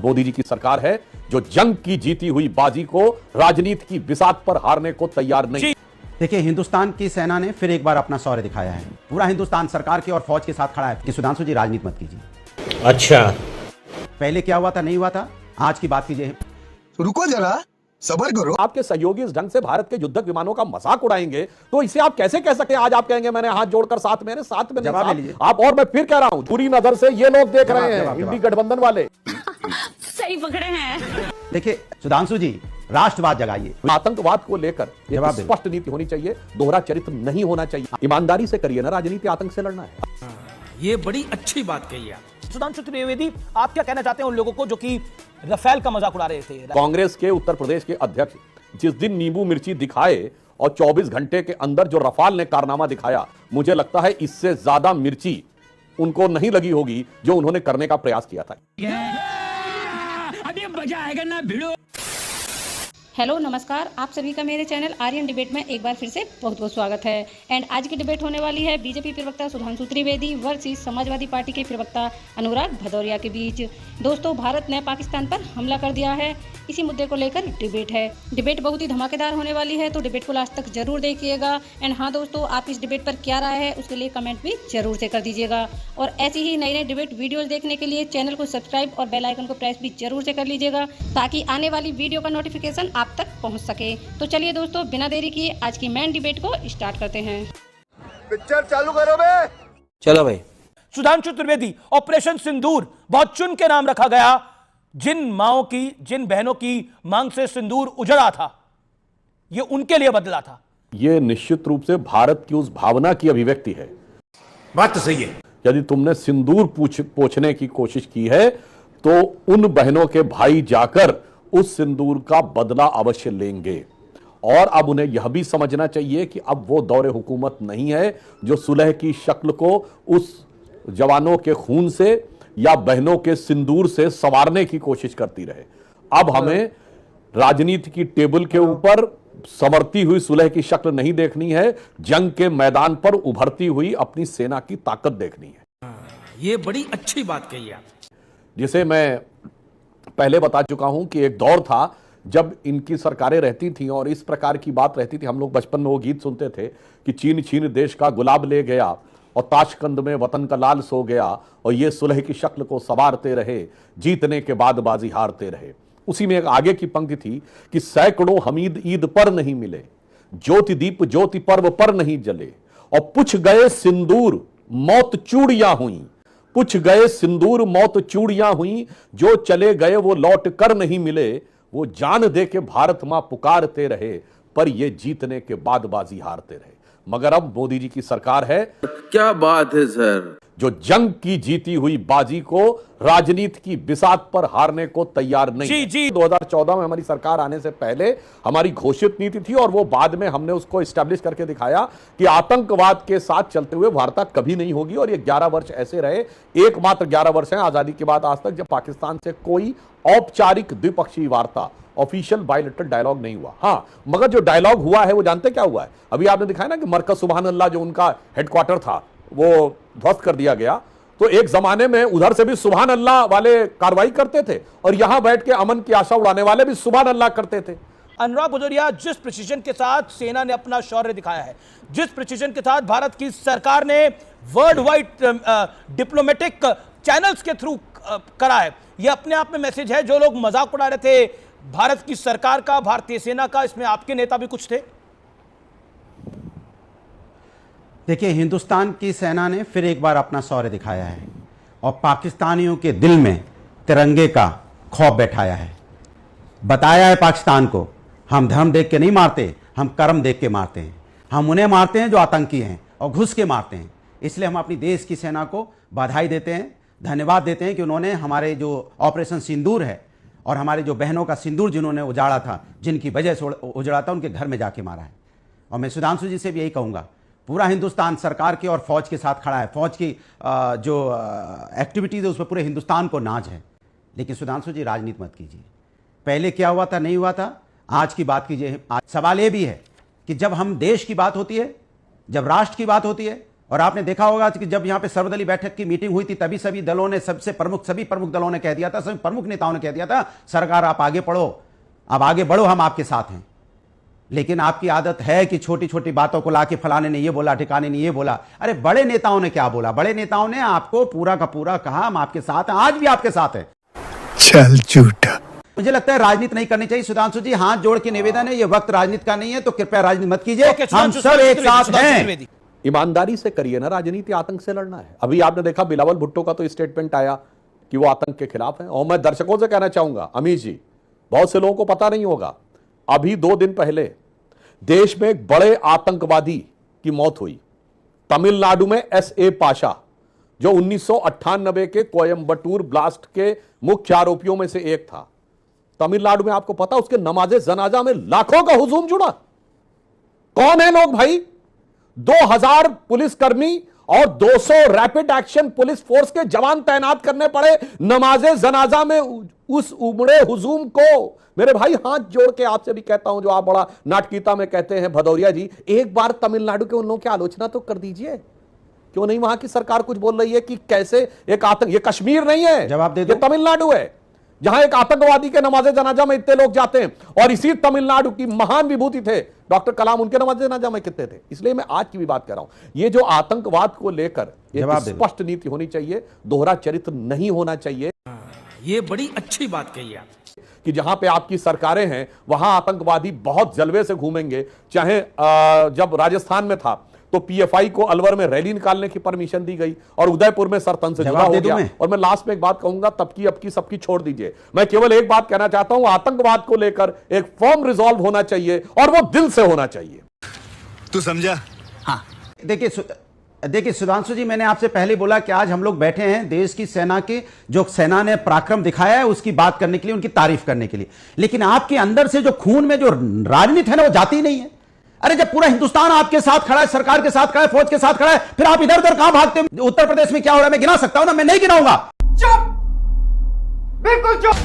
अब मोदी जी की सरकार है जो जंग की जीती हुई बाजी को राजनीति की बिसात पर हारने को तैयार नहीं। देखिए, हिंदुस्तान की सेना ने फिर एक बार अपना शौर्य दिखाया है। पूरा हिंदुस्तान सरकार के और फौज के साथ खड़ा है कि सुधांशु जी राजनीति मत कीजिए। अच्छा, पहले क्या हुआ था, नहीं हुआ था, आज की बात कीजिए। रुको जरा, सब्र करो। आपके सहयोगी इस ढंग से भारत के युद्धक विमानों का मजाक उड़ाएंगे तो इसे आप कैसे कह सकते हैं? आज आप कहेंगे मैंने हाथ जोड़कर साथ में जवाब ले लीजिए आप। और मैं फिर कह रहा हूं, पूरी नजर से ये लोग देख रहे हैं, इंडी गठबंधन वाले। सही पकड़े हैं। देखिए सुधांशु जी, राष्ट्रवाद जगाइए। आतंकवाद को लेकर एक स्पष्ट नीति होनी चाहिए, दोहरा चरित्र नहीं होना चाहिए। ईमानदारी से करिए ना राजनीति, आतंक से लड़ना है। ये बड़ी अच्छी बात कही है। सुधांशु त्रिवेदी, आप क्या कहना चाहते हैं उन लोगों को जो कि राफेल का मजाक उड़ा रहे थे? कांग्रेस के उत्तर प्रदेश के अध्यक्ष जिस दिन नींबू मिर्ची दिखाए और 24 घंटे के अंदर जो रफाल ने कारनामा दिखाया, मुझे लगता है इससे ज्यादा मिर्ची उनको नहीं लगी होगी जो उन्होंने करने का प्रयास किया था। अभी मजा आएगा ना भिड़ो। हेलो नमस्कार, आप सभी का मेरे चैनल आर्यन डिबेट में एक बार फिर से बहुत बहुत स्वागत है। एंड आज की डिबेट होने वाली है बीजेपी प्रवक्ता सुधांशु त्रिवेदी वर्सेस समाजवादी पार्टी के प्रवक्ता अनुराग भदौरिया के बीच। दोस्तों, भारत ने पाकिस्तान पर हमला कर दिया है, इसी मुद्दे को लेकर डिबेट है। डिबेट बहुत ही धमाकेदार होने वाली है, तो डिबेट को लास्ट तक जरूर देखिएगा। एंड हाँ दोस्तों, आप इस डिबेट पर क्या राय है उसके लिए कमेंट भी जरूर से कर दीजिएगा। और ऐसी ही नई नई डिबेट वीडियोस देखने के लिए चैनल को सब्सक्राइब और बेल आइकन को प्रेस भी जरूर से कर लीजिएगा, ताकि आने वाली वीडियो का नोटिफिकेशन आप तक पहुंच सके। तो चलिए दोस्तों, बिना देरी किए आज की मेन डिबेट को स्टार्ट करते हैं। पिक्चर चालू करो बे। चलो भाई। सुधांशु त्रिवेदी, ऑपरेशन सिंदूर बहुत चुन के नाम रखा गया। जिन माओं की, जिन बहनों की मांग से सिंदूर उजड़ा था, ये उनके लिए बदला था। ये निश्चित रूप से भारत की उस भावना की अभिव्यक्ति है। बात तो सही है। यदि तुमने सिंदूर पोंछने की कोशिश की है तो उन बहनों के भाई जाकर उस सिंदूर का बदला अवश्य लेंगे। और अब उन्हें यह भी समझना चाहिए कि अब वो दौरे हुकूमत नहीं है जो सुलह की शक्ल को उस जवानों के खून से या बहनों के सिंदूर से संवारने की कोशिश करती रहे। अब हमें राजनीति की टेबल के ऊपर संवरती हुई सुलह की शक्ल नहीं देखनी है, जंग के मैदान पर उभरती हुई अपनी सेना की ताकत देखनी है। ये बड़ी अच्छी बात कही है। जिसे मैं पहले बता चुका हूं कि एक दौर था जब इनकी सरकारें रहती थी और इस प्रकार की बात रहती थी। हम लोग बचपन में वो गीत सुनते थे कि चीन छीन देश का गुलाब ले गया और ताशकंद में वतन का लाल सो गया, और ये सुलह की शक्ल को संवारते रहे, जीतने के बाद बाजी हारते रहे। उसी में एक आगे की पंक्ति थी कि सैकड़ों हमीद ईद पर नहीं मिले, ज्योति दीप ज्योति पर्व पर नहीं जले, और पुछ गए सिंदूर मौत चूड़ियां हुई, पुछ गए सिंदूर मौत चूड़ियां हुई, जो चले गए वो लौट कर नहीं मिले, वो जान दे के भारत मां पुकारते रहे, पर ये जीतने के बाद बाजी हारते रहे। मगर अब मोदी जी की सरकार है, क्या बात है सर, जो जंग की जीती हुई बाजी को राजनीति की बिसात पर हारने को तैयार नहीं। जी 2014 में हमारी सरकार आने से पहले हमारी घोषित नीति थी, और वो बाद में हमने उसको एस्टैब्लिश करके दिखाया कि आतंकवाद के साथ चलते हुए वार्ता कभी नहीं होगी। और ये 11 वर्ष ऐसे रहे, एकमात्र 11 वर्ष हैं आजादी के बाद आज तक जब पाकिस्तान से कोई औपचारिक द्विपक्षीय वार्ता, ऑफिशियल बायलैटरल डायलॉग नहीं हुआ। हाँ, मगर जो डायलॉग हुआ है वो जानते क्या हुआ है? अभी आपने दिखाया ना कि मरकज सुभान अल्लाह जो उनका हेडक्वार्टर था वो ध्वस्त कर दिया गया। तो एक जमाने में उधर से भी सुभान अल्लाह वाले कार्रवाई करते थे, और यहां बैठ के अमन की आशा उड़ाने वाले भी सुभान अल्लाह करते थे। अनुराग भदौरिया, जिस प्रिसीजन के साथ सेना ने अपना शौर्य दिखाया है, जिस प्रिसीजन के साथ भारत की सरकार ने वर्ल्ड वाइड डिप्लोमेटिक चैनल्स के थ्रू करा है, यह अपने आप में मैसेज है। जो लोग मजाक उड़ा रहे थे भारत की सरकार का, भारतीय सेना का, इसमें आपके नेता भी कुछ थे। देखिए, हिंदुस्तान की सेना ने फिर एक बार अपना शौर्य दिखाया है और पाकिस्तानियों के दिल में तिरंगे का खौफ बैठाया है। बताया है पाकिस्तान को, हम धर्म देख के नहीं मारते, हम कर्म देख के मारते हैं। हम उन्हें मारते हैं जो आतंकी हैं और घुस के मारते हैं। इसलिए हम अपनी देश की सेना को बधाई देते हैं, धन्यवाद देते हैं कि उन्होंने हमारे जो ऑपरेशन सिंदूर है और हमारे जो बहनों का सिंदूर जिन्होंने उजाड़ा था, जिनकी वजह से उजड़ा था, उनके घर में जाके मारा है। और मैं सुधांशु जी से भी यही कहूँगा, पूरा हिंदुस्तान सरकार के और फौज के साथ खड़ा है। फौज की जो एक्टिविटीज़ है उस पर पूरे हिंदुस्तान को नाज है। लेकिन सुधांशु जी राजनीति मत कीजिए। पहले क्या हुआ था, नहीं हुआ था, आज की बात कीजिए। आज सवाल ये भी है कि जब हम देश की बात होती है, जब राष्ट्र की बात होती है और आपने देखा होगा कि जब यहां पे सर्वदलीय बैठक की मीटिंग हुई थी तभी सभी दलों ने सभी प्रमुख दलों ने कह दिया था, सभी प्रमुख नेताओं ने कह दिया था, सरकार आप आगे बढ़ो, आप आगे बढ़ो, हम आपके साथ हैं। लेकिन आपकी आदत है कि छोटी छोटी बातों को लाके फलाने ने ये बोला, ठिकाने ने ये बोला। अरे बड़े नेताओं ने क्या बोला? बड़े नेताओं ने आपको पूरा का पूरा कहा हम आपके साथ हैं, आज भी आपके साथ हैं। चल झूठा। मुझे लगता है राजनीति नहीं करनी चाहिए। सुधांशु जी, हाथ जोड़ के निवेदन है, ये वक्त राजनीति का नहीं है, तो कृपया राजनीति मत कीजिए, हम सब एक साथ हैं। ईमानदारी से करिए ना राजनीति, आतंक से लड़ना है। अभी आपने देखा बिलावल भुट्टो का तो स्टेटमेंट आया कि वो आतंक के खिलाफ है। और मैं दर्शकों से कहना चाहूंगा, अमीश जी, बहुत से लोगों को पता नहीं होगा, अभी 2 दिन पहले देश में एक बड़े आतंकवादी की मौत हुई तमिलनाडु में। S.A. पाशा, जो 1998 के कोयंबटूर ब्लास्ट के मुख्य आरोपियों में से एक था, तमिलनाडु में आपको पता उसके नमाजे जनाजा में लाखों का हुजूम जुड़ा। कौन है लोग भाई? 2000 पुलिसकर्मी और 200 रैपिड एक्शन पुलिस फोर्स के जवान तैनात करने पड़े नमाजे जनाजा में उस उमड़े हुजूम को। मेरे भाई, हाथ जोड़ के आपसे भी कहता हूं, जो आप बड़ा नाटकीयता में कहते हैं भदौरिया जी, एक बार तमिलनाडु के उन लोगों की आलोचना तो कर दीजिए। क्यों नहीं? वहां की सरकार कुछ बोल रही है कि कैसे एक आतंक, ये कश्मीर नहीं है, जवाब दे दो। ये तमिलनाडु है, जहां एक आतंकवादी के नमाजे जनाजा में इतने लोग जाते हैं। और इसी तमिलनाडु की महान विभूति थे डॉक्टर कलाम, उनके नमाजे जनाजा में कितने थे। इसलिए मैं आज की भी बात कर रहा हूं, ये जो आतंकवाद को लेकर एक स्पष्ट नीति होनी चाहिए, दोहरा चरित्र नहीं होना चाहिए। ये बड़ी अच्छी बात कही आप कि जहां पे आपकी सरकारें हैं वहां आतंकवादी बहुत जलवे से घूमेंगे। चाहे जब राजस्थान में था तो PFI को अलवर में रैली निकालने की परमिशन दी गई और उदयपुर में सरतन से जुड़ा हो गया। और मैं लास्ट में एक बात कहूंगा, तब की अब की सबकी छोड़ दीजिए, मैं केवल एक बात कहना चाहता हूं, आतंकवाद को लेकर एक फर्म रिजॉल्व होना चाहिए और वो दिल से होना चाहिए। तू समझा? हाँ, देखिए सुधांशु जी, मैंने आपसे पहले बोला कि आज हम लोग बैठे हैं देश की सेना के, जो सेना ने पराक्रम दिखाया है उसकी बात करने के लिए, उनकी तारीफ करने के लिए। लेकिन आपके अंदर से जो खून में जो राजनीति है ना, वो जाती ही नहीं है। अरे जब पूरा हिंदुस्तान आपके साथ खड़ा है, सरकार के साथ खड़ा है, फौज के साथ खड़ा है, फिर आप इधर उधर कहां भागते हैं? उत्तर प्रदेश में क्या हो रहा है मैं गिना सकता हूं ना? मैं नहीं गिनाऊंगा। चुप, बिल्कुल चुप।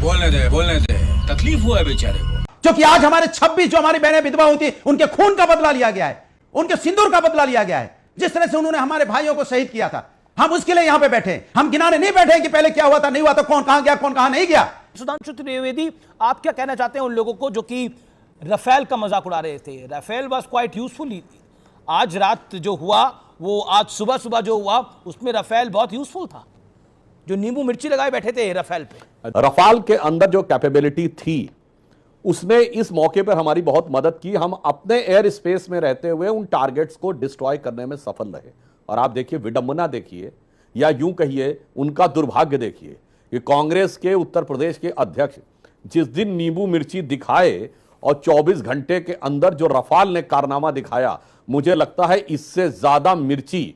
बोलने दे, तकलीफ हुआ है बेचारे को। क्योंकि आज हमारे 26 जो हमारी बहनें विधवा होती है, उनके खून का बदला लिया गया है, उनके सिंदूर का बदला लिया गया है। जिस तरह से उन्होंने हमारे भाइयों को शहीद किया था, हम उसके लिए यहां पे बैठे हैं। हम गिनाने नहीं बैठे कि पहले क्या हुआ था, नहीं हुआ था, कौन कहां गया, कौन कहां नहीं गया। सुधांशु त्रिवेदी, आप क्या कहना चाहते हैं उन लोगों को जो कि राफेल का मजाक उड़ा रहे थे? Rafale was quite useful. आज रात जो हुआ, वो आज सुबह जो हुआ, उसमें राफेल बहुत यूजफुल था। जो नींबू मिर्ची लगाए बैठे थे राफेल पे, राफेल के अंदर जो कैपेबिलिटी थी, उसने इस मौके पर हमारी बहुत मदद की। हम अपने एयर स्पेस में रहते हुए उन टारगेट्स को डिस्ट्रॉय करने में सफल रहे। और आप देखिए, विडंबना देखिए, या यूं कहिए उनका दुर्भाग्य देखिए कि कांग्रेस के उत्तर प्रदेश के अध्यक्ष जिस दिन नींबू मिर्ची दिखाए और 24 घंटे के अंदर जो राफेल ने कारनामा दिखाया, मुझे लगता है इससे ज्यादा मिर्ची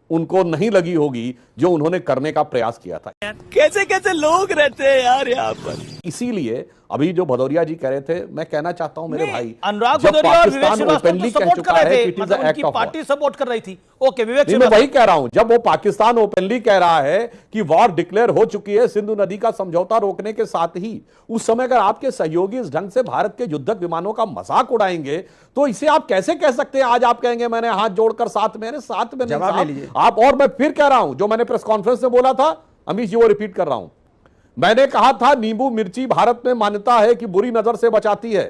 उनको नहीं लगी होगी जो उन्होंने करने का प्रयास किया था। कैसे कैसे लोग रहते हैं यार यहाँ पर। इसीलिए अभी जो भदौरिया जी कह रहे थे, मैं कहना चाहता हूं मेरे भाई, अनुराग भदौरिया और विवेक श्रीवास्तव तो सपोर्ट कर रहे थे, मतलब उनकी पार्टी सपोर्ट कर रही थी। ओके, विवेक मैं वही कह रहा हूं, जब वो पाकिस्तान ओपनली कह रहा है कि वॉर डिक्लेयर हो चुकी है सिंधु नदी का समझौता रोकने के साथ ही, उस समय अगर आपके सहयोगी इस ढंग से भारत के युद्धक विमानों का मजाक उड़ाएंगे तो इसे आप कैसे कह सकते हैं? आज आप कहेंगे मैंने हाथ जोड़कर साथ में नहीं आप। और मैं फिर कह रहा हूं, जो मैंने प्रेस कॉन्फ्रेंस में बोला था, अमीश जी वो रिपीट कर रहा हूं। मैंने कहा था नींबू मिर्ची भारत में मान्यता है कि बुरी नजर से बचाती है।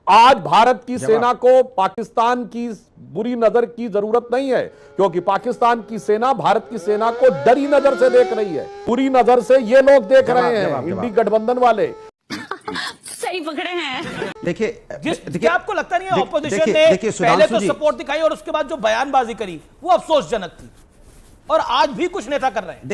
आज भारत की सेना को पाकिस्तान की बुरी नजर की जरूरत नहीं है, क्योंकि पाकिस्तान की सेना भारत की सेना को डरी नजर से देख रही है। बुरी नजर से ये लोग देख रहे हैं, इंडी गठबंधन वाले। सही पकड़े हैं। देखिए, आपको लगता नहीं है ऑपोजिशन ने पहले तो सपोर्ट दिखाई और उसके बाद जो बयानबाजी करी वो अफसोसजनक थी, और आज भी कुछ नेता कर रहे हैं।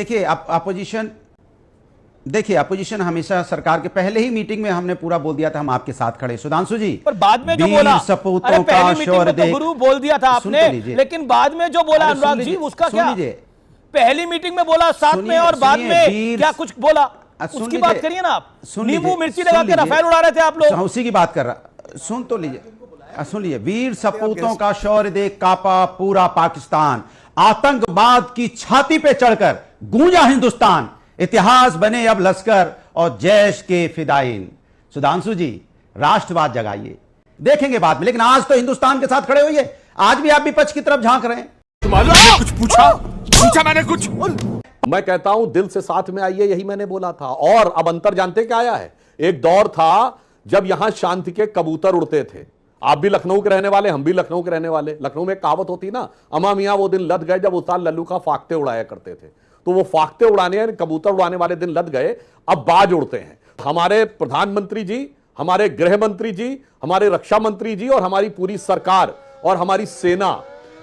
देखिए अपोजिशन हमेशा सरकार के, पहले ही मीटिंग में हमने पूरा बोल दिया था हम आपके साथ खड़े। सुधांशु जी, पर बाद में जो बोला, अरे पहली मीटिंग में तो गुरु बोल दिया था आपने, लेकिन बाद में जो बोला अनुराग जी, उसका क्या? पहली मीटिंग में बोला साथ में, और बाद में क्या कुछ बोला, उसकी बात करिए ना आप। नींबू मिर्ची लगा के राफेल उड़ा रहे थे आप लोग। उसी की बात कर रहा, सुन तो लीजिए, सुन लीजिए। वीर सपूतों का शौर्य देख कांपा पूरा पाकिस्तान, आतंकवाद की छाती पे चढ़कर गूंजा हिंदुस्तान, इतिहास बने अब लश्कर और जैश के फिदाइन। सुधांशु जी, राष्ट्रवाद जगाइए, देखेंगे बाद में, लेकिन आज तो हिंदुस्तान के साथ खड़े होइए। आज भी आप विपक्ष की तरफ झांक रहे हैं। कुछ पूछा मैंने कुछ। मैं कहता हूं दिल से साथ में आइए, यही मैंने बोला था। और अब अंतर जानते क्या आया है? एक दौर था जब यहां शांति के कबूतर उड़ते थे। आप भी लखनऊ के रहने वाले, हम भी लखनऊ के रहने वाले। लखनऊ में एक कहावत होती ना, अमा मियां वो दिन लद गए जब उस्ताद लल्लू का फाख्ते उड़ाया करते थे। तो वो फाख्ते उड़ाने, कबूतर उड़ाने वाले दिन लद गए, अब बाज उड़ते हैं। हमारे प्रधानमंत्री जी, हमारे गृह मंत्री जी, हमारे रक्षा मंत्री जी और हमारी पूरी सरकार और हमारी सेना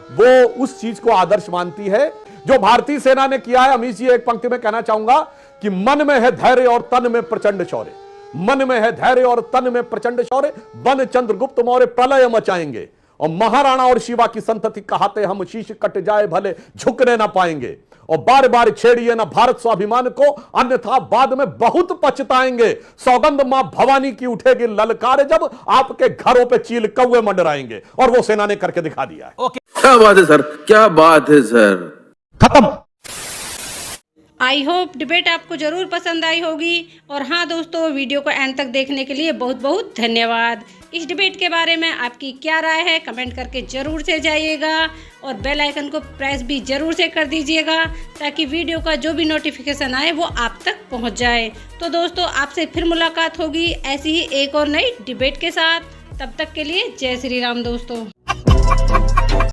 वो उस चीज को आदर्श मानती है जो भारतीय सेना ने किया है। अमीश जी, एक पंक्ति में कहना चाहूंगा कि मन में है धैर्य और तन में प्रचंड शौर्य। मन में है धैर्य और तन में प्रचंड शौर्य, बन चंद्रगुप्त मौर्य प्रलय मचाएंगे। और महाराणा और शिवा की संतति कहाते हम शीश कट जाए भले झुकने ना पाएंगे। और बार बार छेड़िए ना भारत स्वाभिमान को, अन्यथा बाद में बहुत पछताएंगे। सौगंध मां भवानी की उठेगी ललकार जब आपके घरों पे चील कौवे मंडराएंगे। और वो सेना ने करके दिखा दिया है। क्या बात है सर, क्या बात है सर। खत्म। आई होप डिबेट आपको जरूर पसंद आई होगी। और हाँ दोस्तों, वीडियो को एंड तक देखने के लिए बहुत बहुत धन्यवाद। इस डिबेट के बारे में आपकी क्या राय है कमेंट करके ज़रूर से जाइएगा। और बेल आइकन को प्रेस भी ज़रूर से कर दीजिएगा ताकि वीडियो का जो भी नोटिफिकेशन आए वो आप तक पहुंच जाए। तो दोस्तों, आपसे फिर मुलाकात होगी ऐसी ही एक और नई डिबेट के साथ। तब तक के लिए जय श्री राम दोस्तों।